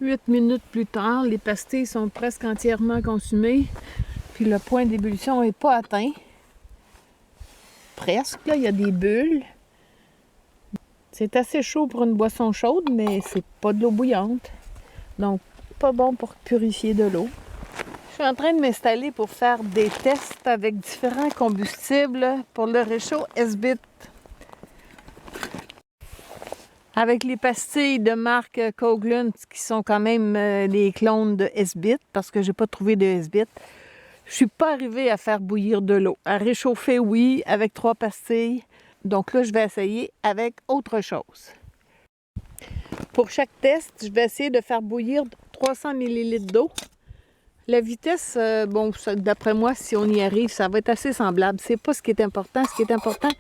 8 minutes plus tard, les pastilles sont presque entièrement consumées. Puis le point d'ébullition n'est pas atteint. Presque, là, il y a des bulles. C'est assez chaud pour une boisson chaude, mais c'est pas de l'eau bouillante. Donc, pas bon pour purifier de l'eau. Je suis en train de m'installer pour faire des tests avec différents combustibles pour le réchaud S-Bit. Avec les pastilles de marque Coghlan, qui sont quand même des clones de S-Bit, parce que j'ai pas trouvé de S-Bit, je suis pas arrivée à faire bouillir de l'eau. À réchauffer, oui, avec 3 pastilles. Donc là, je vais essayer avec autre chose. Pour chaque test, je vais essayer de faire bouillir 300 ml d'eau. La vitesse, bon, d'après moi, si on y arrive, ça va être assez semblable. C'est pas ce qui est important. Ce qui est important,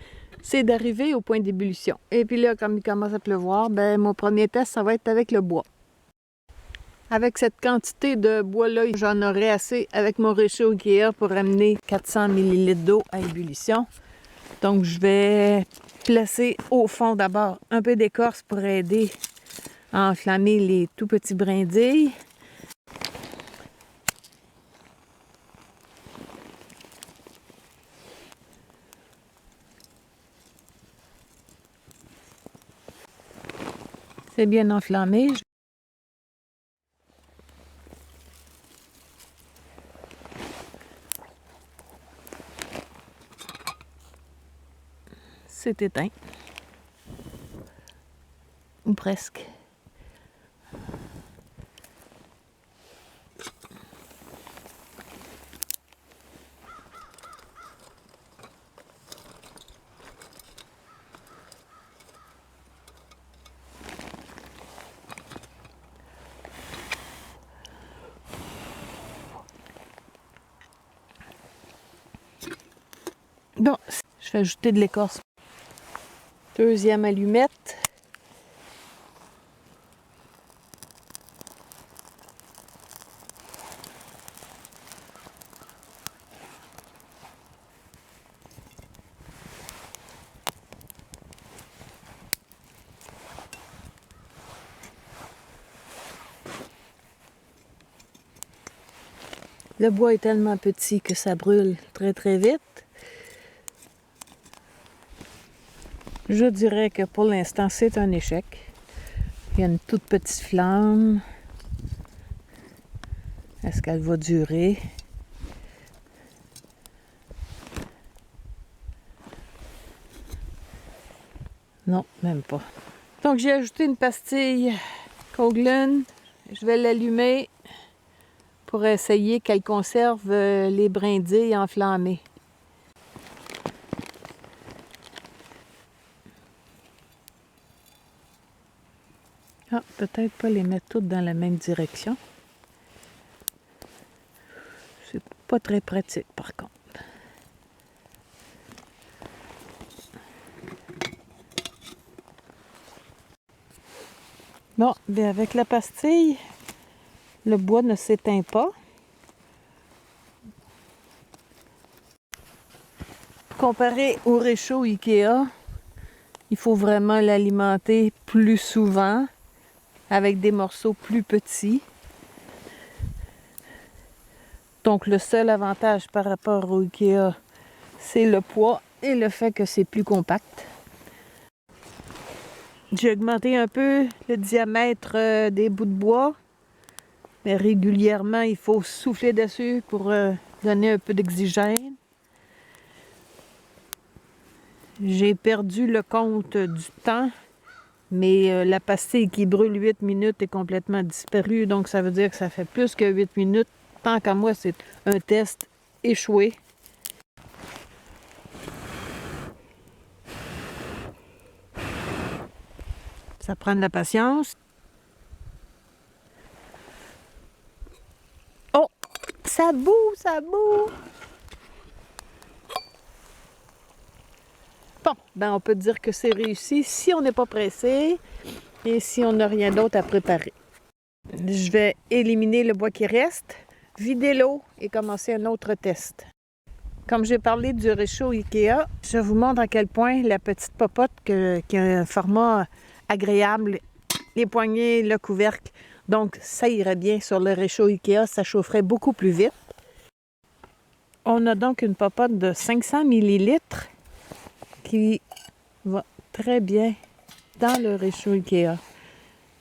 c'est d'arriver au point d'ébullition. Et puis là, comme il commence à pleuvoir, ben mon premier test, ça va être avec le bois. Avec cette quantité de bois-là, j'en aurai assez avec mon réchaud IKEA pour amener 400 ml d'eau à ébullition. Donc, je vais placer au fond d'abord un peu d'écorce pour aider à enflammer les tout petits brindilles. C'est bien enflammé. C'est éteint. Ou presque. Bon, je vais ajouter de l'écorce. Deuxième allumette. Le bois est tellement petit que ça brûle très très vite. Je dirais que pour l'instant, c'est un échec. Il y a une toute petite flamme. Est-ce qu'elle va durer? Non, même pas. Donc, j'ai ajouté une pastille Coghlan. Je vais l'allumer pour essayer qu'elle conserve les brindilles enflammées. Ah, peut-être pas les mettre toutes dans la même direction. C'est pas très pratique, par contre. Bon, bien avec la pastille, le bois ne s'éteint pas. Comparé au réchaud IKEA, il faut vraiment l'alimenter plus souvent, avec des morceaux plus petits. Donc le seul avantage par rapport au IKEA, c'est le poids et le fait que c'est plus compact. J'ai augmenté un peu le diamètre des bouts de bois, mais régulièrement il faut souffler dessus pour donner un peu d'oxygène. J'ai perdu le compte du temps, mais la pastille qui brûle 8 minutes est complètement disparue, donc ça veut dire que ça fait plus que 8 minutes. Tant qu'à moi, c'est un test échoué. Ça prend de la patience. Oh! Ça boue, ça boue! Bon, ben on peut dire que c'est réussi si on n'est pas pressé et si on n'a rien d'autre à préparer. Je vais éliminer le bois qui reste, vider l'eau et commencer un autre test. Comme j'ai parlé du réchaud IKEA, je vous montre à quel point la petite popote qui a un format agréable, les poignées, le couvercle, Donc, ça irait bien sur le réchaud IKEA, ça chaufferait beaucoup plus vite. On a donc une popote de 500 ml qui va très bien dans le réchaud IKEA.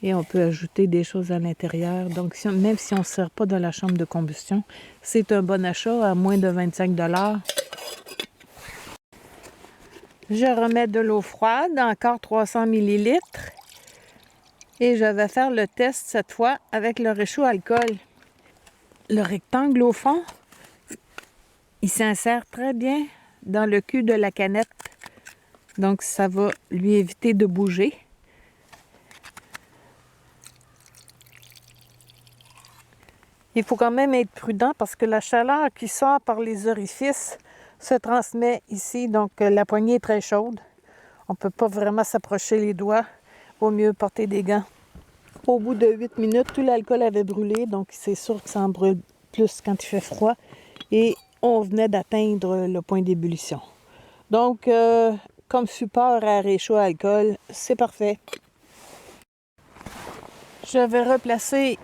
Et on peut ajouter des choses à l'intérieur. Donc, même si on ne sert pas de la chambre de combustion, c'est un bon achat à moins de 25 $. Je remets de l'eau froide, encore 300 ml. Et je vais faire le test cette fois avec le réchaud alcool. Le rectangle au fond, il s'insère très bien dans le cul de la canette. Donc, ça va lui éviter de bouger. Il faut quand même être prudent parce que la chaleur qui sort par les orifices se transmet ici. Donc, la poignée est très chaude. On ne peut pas vraiment s'approcher les doigts. Vaut mieux porter des gants. Au bout de 8 minutes, tout l'alcool avait brûlé. Donc, c'est sûr que ça en brûle plus quand il fait froid. Et on venait d'atteindre le point d'ébullition. Donc, comme support à réchaud à alcool, c'est parfait. Je vais replacer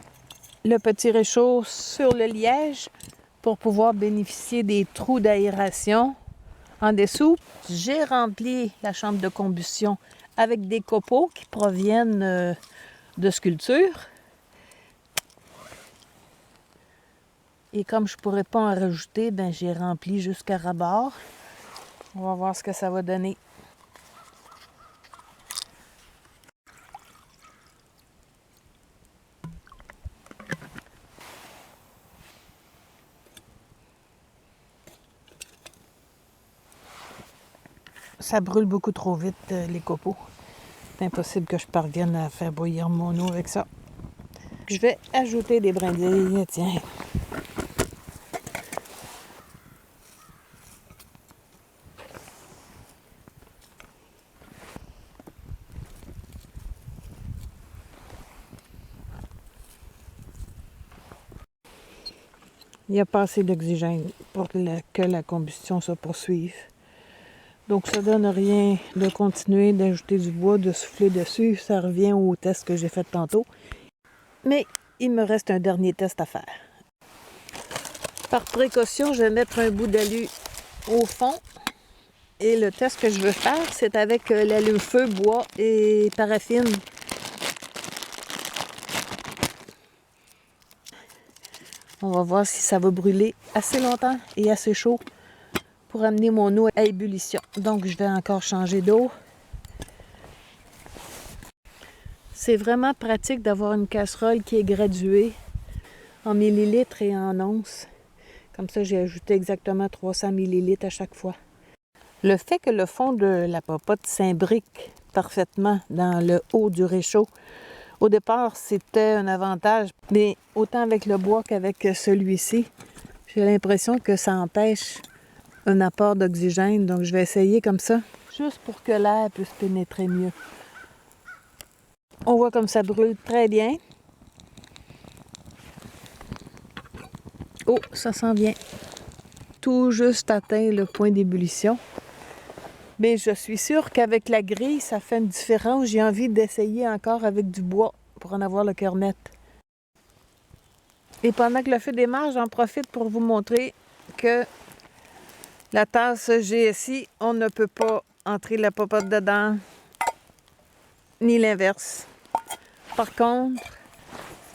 le petit réchaud sur le liège pour pouvoir bénéficier des trous d'aération en dessous. J'ai rempli la chambre de combustion avec des copeaux qui proviennent de sculptures. Et comme je ne pourrais pas en rajouter, j'ai rempli jusqu'à ras-bord. On va voir ce que ça va donner. Ça brûle beaucoup trop vite, les copeaux. C'est impossible que je parvienne à faire bouillir mon eau avec ça. Je vais ajouter des brindilles, tiens. Il n'y a pas assez d'oxygène pour que la combustion se poursuive. Donc, ça ne donne rien de continuer d'ajouter du bois, de souffler dessus. Ça revient au test que j'ai fait tantôt. Mais il me reste un dernier test à faire. Par précaution, je vais mettre un bout d'alu au fond. Et le test que je veux faire, c'est avec l'allume-feu, bois et paraffine. On va voir si ça va brûler assez longtemps et assez chaud pour amener mon eau à ébullition. Donc, je vais encore changer d'eau. C'est vraiment pratique d'avoir une casserole qui est graduée en millilitres et en onces. Comme ça, j'ai ajouté exactement 300 millilitres à chaque fois. Le fait que le fond de la popote s'imbrique parfaitement dans le haut du réchaud, au départ, c'était un avantage, mais autant avec le bois qu'avec celui-ci, j'ai l'impression que ça empêche un apport d'oxygène. Donc, je vais essayer comme ça, juste pour que l'air puisse pénétrer mieux. On voit comme ça brûle très bien. Oh, ça s'en vient. Tout juste atteint le point d'ébullition. Mais je suis sûre qu'avec la grille, ça fait une différence. J'ai envie d'essayer encore avec du bois pour en avoir le cœur net. Et pendant que le feu démarre, j'en profite pour vous montrer que la tasse GSI, on ne peut pas entrer la popote dedans, ni l'inverse. Par contre,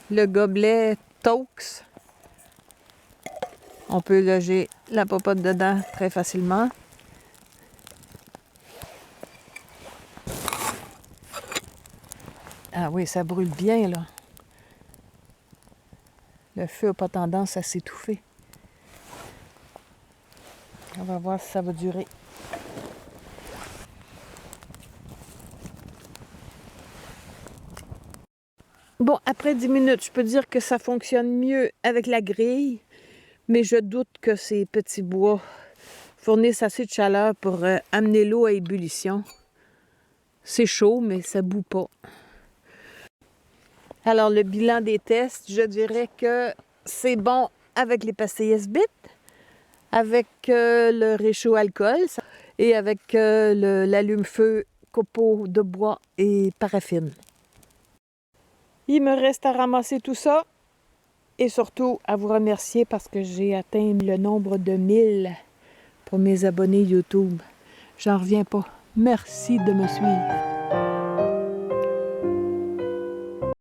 le gobelet Toaks, on peut loger la popote dedans très facilement. Ah oui, ça brûle bien, là. Le feu n'a pas tendance à s'étouffer. On va voir si ça va durer. Bon, après 10 minutes, je peux dire que ça fonctionne mieux avec la grille, mais je doute que ces petits bois fournissent assez de chaleur pour amener l'eau à ébullition. C'est chaud, mais ça ne bout pas. Alors, le bilan des tests, je dirais que c'est bon avec les pastilles S-Bit, avec le réchaud alcool et avec l'allume-feu copeaux de bois et paraffine. Il me reste à ramasser tout ça et surtout à vous remercier parce que j'ai atteint le nombre de 1000 pour mes abonnés YouTube. J'en reviens pas. Merci de me suivre.